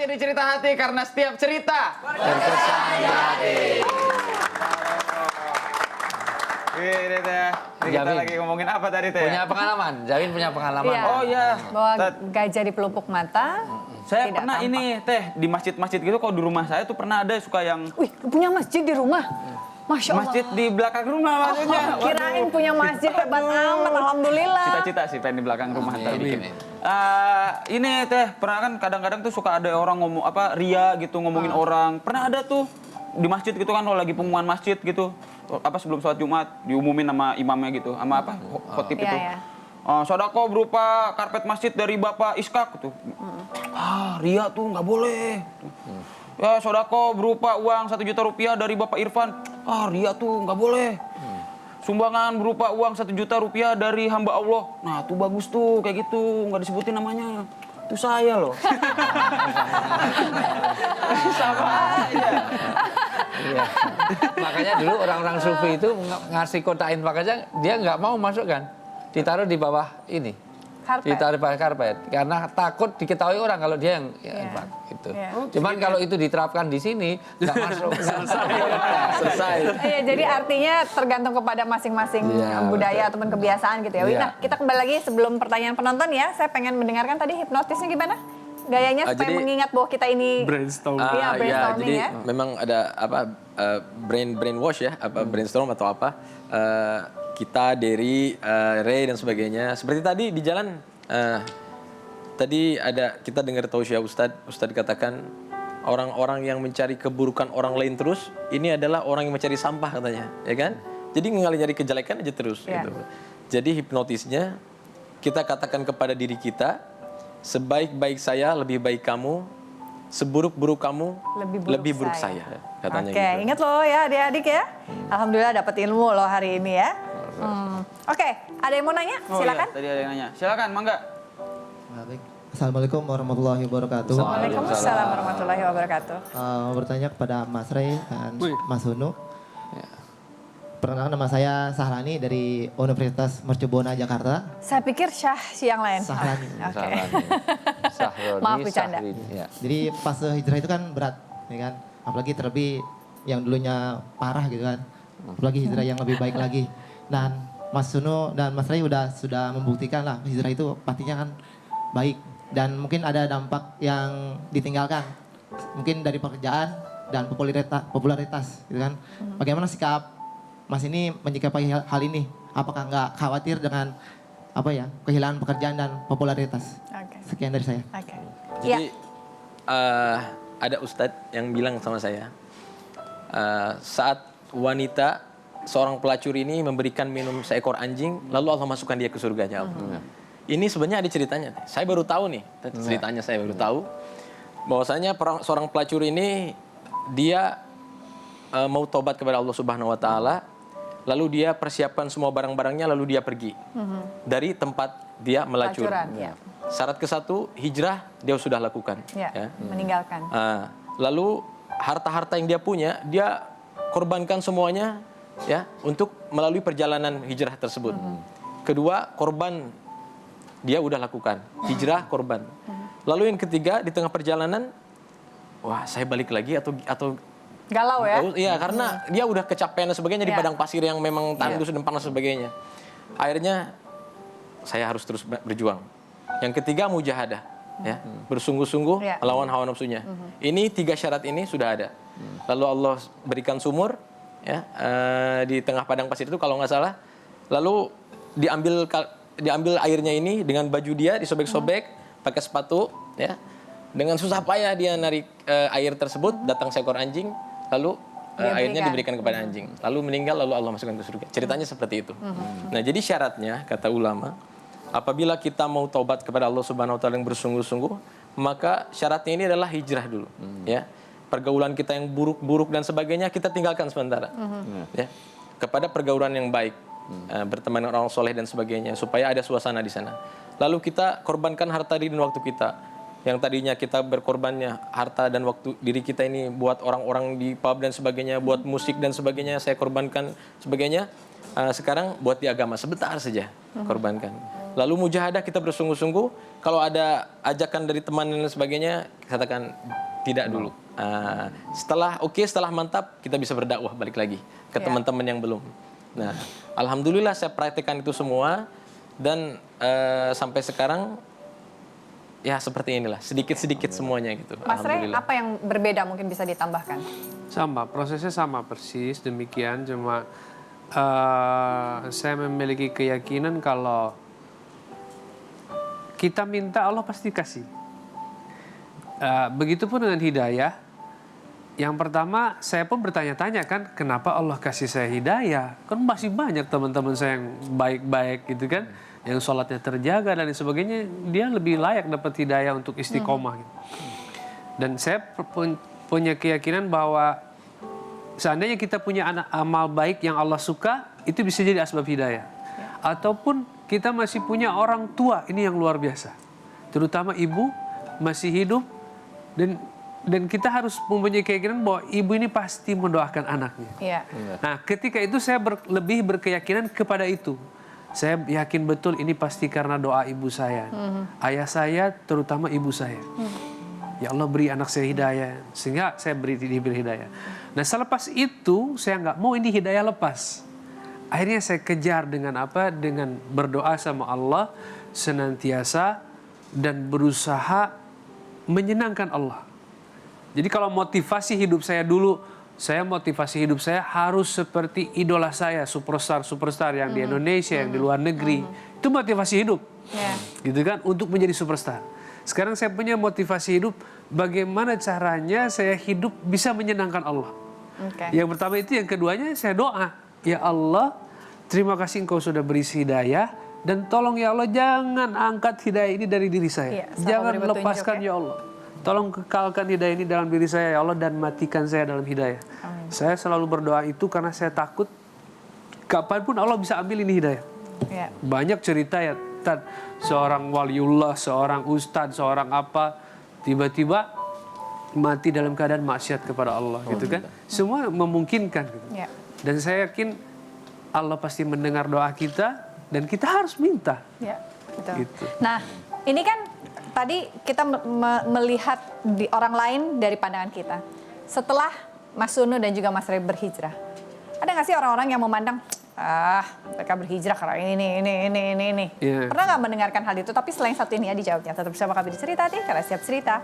Jadi cerita hati karena setiap cerita Berkesan di hati. Ini teh, kita Jamin. lagi ngomongin apa tadi teh? Punya pengalaman, Jamin punya pengalaman. Iya. Oh iya. Bahwa gajah di pelupuk mata. Saya tidak pernah tampak. ini teh di masjid-masjid gitu. Kalau di rumah saya tuh pernah ada suka yang Wih, punya masjid di rumah. Masya Allah. masjid di belakang rumah maksudnya. Oh, kirain punya masjid hebat amat, alhamdulillah. Cita-cita sih pengen di belakang rumah ntar Amin. bikin. Ini teh pernah kan kadang-kadang tuh suka ada orang ngomong apa ria gitu ngomongin orang. Pernah ada tuh di masjid gitu kan kalau lagi pengumuman masjid gitu apa sebelum sholat Jumat diumumin sama imamnya gitu sama apa khotib Iya, itu. iya. Sodako berupa karpet masjid dari Bapak Iskak gitu. Ria tuh nggak boleh. Ya sodako berupa uang 1 juta rupiah dari Bapak Irfan. Ria tuh nggak boleh. Sumbangan berupa uang 1 juta rupiah dari hamba Allah. Nah, tuh bagus tuh, kayak gitu. Nggak disebutin namanya. Itu saya loh. Sama aja. Iya. Makanya dulu orang-orang sufi itu ngasih kotak infak aja, dia nggak mau masukkan. Ditaruh di bawah ini. Karpet. Ditaruh di bawah karpet. Karena takut diketahui orang kalau dia yang Iya. infak. Gitu. Iya. Cuman kalau itu diterapkan di sini, nggak masuk. Selesai. Iya, jadi artinya tergantung kepada masing-masing Iya, budaya ataupun kebiasaan gitu ya. Iya. Nah, kita kembali lagi sebelum pertanyaan penonton ya. Saya pengen mendengarkan tadi hipnotisnya gimana? Gayanya supaya jadi- mengingat bahwa kita ini Brainstorm. Iya, brainstorming jadi ya. memang ada apa brainwash ya, apa brainstorm atau apa kita dari Ray dan sebagainya. Seperti tadi di jalan tadi ada kita dengar tausiah Ustadz katakan orang-orang yang mencari keburukan orang lain terus ini adalah orang yang mencari sampah katanya, ya kan? Jadi nyari kejelekan aja terus Iya. gitu. Jadi hipnotisnya kita katakan kepada diri kita, sebaik-baik saya lebih baik kamu, seburuk-buruk kamu Lebih buruk saya. Katanya Oke, gitu. ingat loh ya adik-adik ya. Alhamdulillah dapat ilmu loh hari ini ya. Oke, ada yang mau nanya? Silakan. Iya, tadi ada yang nanya. Silakan, mangga. Assalamualaikum warahmatullahi wabarakatuh. Waalaikumsalam warahmatullahi wabarakatuh. Mau bertanya kepada Mas Ray dan Wih. Mas Hunu. Ya. Perkenalkan, nama saya Sahlani dari Universitas Mercubuana Jakarta. Saya pikir Syah si yang lain. Sahlani. Oke. Sahroni, Maaf, bercanda. Sahrini, ya. Jadi fase hijrah itu kan berat, ya kan? Apalagi terlebih yang dulunya parah gitu kan. Apalagi hijrah yang lebih baik lagi. Dan Mas Hunu dan Mas Ray sudah membuktikan lah hijrah itu pastinya kan baik. Dan mungkin ada dampak yang ditinggalkan. Mungkin dari pekerjaan dan popularitas gitu kan. Bagaimana sikap Mas ini menyikapi hal ini? Apakah nggak khawatir dengan kehilangan pekerjaan dan popularitas? Oke. Sekian dari saya. Oke. Jadi ada Ustadz yang bilang sama saya, saat wanita seorang pelacur ini memberikan minum seekor anjing, lalu Allah masukkan dia ke surganya Allah. Ini sebenarnya ada ceritanya. Saya baru tahu nih, ceritanya saya baru tahu. Bahwasanya seorang pelacur ini, dia mau tobat kepada Allah Subhanahu Wa Taala, lalu dia persiapkan semua barang-barangnya, lalu dia pergi dari tempat dia melacur. Pelacuran, ya. Syarat ke-1, hijrah dia sudah lakukan. Ya, meninggalkan. Lalu harta-harta yang dia punya, dia korbankan semuanya ya untuk melalui perjalanan hijrah tersebut. Kedua, korban dia udah lakukan, hijrah korban. Lalu yang ketiga, di tengah perjalanan, wah saya balik lagi atau Galau ya. Iya, karena dia udah kecapean dan sebagainya di Iya. padang pasir yang memang tandus dan panas dan sebagainya. Akhirnya saya harus terus berjuang. Yang ketiga, mujahadah, ya, bersungguh-sungguh Iya. melawan hawa nafsunya. Ini 3 syarat ini sudah ada. Lalu Allah berikan sumur, ya, di tengah padang pasir itu kalau nggak salah. Lalu diambil airnya ini dengan baju dia disobek-sobek, pakai sepatu, ya. Dengan susah payah dia narik air tersebut, datang seekor anjing, lalu Dia airnya berikan. diberikan kepada anjing. Lalu meninggal, lalu Allah masukkan ke surga. Ceritanya seperti itu. Nah, jadi syaratnya, kata ulama, apabila kita mau taubat kepada Allah Subhanahu Wa Taala yang bersungguh-sungguh, maka syaratnya ini adalah hijrah dulu, ya. Pergaulan kita yang buruk-buruk dan sebagainya kita tinggalkan sementara, ya. Kepada pergaulan yang baik, berteman dengan orang soleh dan sebagainya, supaya ada suasana di sana. Lalu kita korbankan harta diri dan waktu kita. Yang tadinya kita berkorbannya harta dan waktu diri kita ini buat orang-orang di pub dan sebagainya, buat musik dan sebagainya, saya korbankan sebagainya. Sekarang buat di agama sebentar saja korbankan. Lalu mujahadah kita bersungguh-sungguh. Kalau ada ajakan dari teman dan lain sebagainya, katakan tidak dulu. Setelah mantap, kita bisa berdakwah balik lagi ke teman-teman yang belum. Nah, alhamdulillah saya praktekkan itu semua dan sampai sekarang ya seperti inilah, sedikit-sedikit semuanya gitu. Mas Rey, Alhamdulillah. apa yang berbeda mungkin bisa ditambahkan? Sama, prosesnya sama persis demikian, cuma saya memiliki keyakinan kalau kita minta Allah pasti kasih. Begitupun dengan hidayah. Yang pertama saya pun bertanya-tanya kan, kenapa Allah kasih saya hidayah? Kan masih banyak teman-teman saya yang baik-baik gitu kan, yang sholatnya terjaga dan sebagainya, dia lebih layak dapat hidayah untuk istiqomah. Gitu. Dan saya punya keyakinan bahwa seandainya kita punya amal baik yang Allah suka, itu bisa jadi asbab hidayah. Ataupun kita masih punya orang tua, ini yang luar biasa. Terutama ibu masih hidup dan kita harus mempunyai keyakinan bahwa ibu ini pasti mendoakan anaknya. Iya. Nah, ketika itu saya lebih berkeyakinan kepada itu. Saya yakin betul ini pasti karena doa ibu saya, ayah saya, terutama ibu saya. Ya Allah beri anak saya hidayah, sehingga saya diberi hidayah. Nah selepas itu saya nggak mau ini hidayah lepas. Akhirnya saya kejar dengan apa? Dengan berdoa sama Allah senantiasa dan berusaha menyenangkan Allah. Jadi kalau motivasi hidup saya dulu, motivasi hidup saya harus seperti idola saya, superstar yang di Indonesia, yang di luar negeri. Itu motivasi hidup, gitu kan, untuk menjadi superstar. Sekarang saya punya motivasi hidup, bagaimana caranya saya hidup bisa menyenangkan Allah. Yang pertama itu, yang keduanya saya doa, ya Allah, terima kasih Engkau sudah beri hidayah, dan tolong ya Allah jangan angkat hidayah ini dari diri saya, jangan lepaskan ya Allah. Tolong kekalkan hidayah ini dalam diri saya ya Allah dan matikan saya dalam hidayah. Amin. Saya selalu berdoa itu karena saya takut kapanpun Allah bisa ambil ini hidayah. Ya. Banyak cerita ya, seorang waliullah, seorang ustadz, seorang apa, tiba-tiba mati dalam keadaan maksiat kepada Allah, gitu kan? Semua memungkinkan. Gitu. Ya. Dan saya yakin Allah pasti mendengar doa kita dan kita harus minta. Ya, betul. Gitu. Nah, ini kan tadi kita melihat di orang lain dari pandangan kita. Setelah Mas Sunu dan juga Mas Rey berhijrah, ada nggak sih orang-orang yang memandang, mereka berhijrah karena ini. Yeah. Pernah nggak mendengarkan hal itu? Tapi selain satu ini ya dijawabnya. Tetap bersama kami di Cerita Hati, karena siap cerita.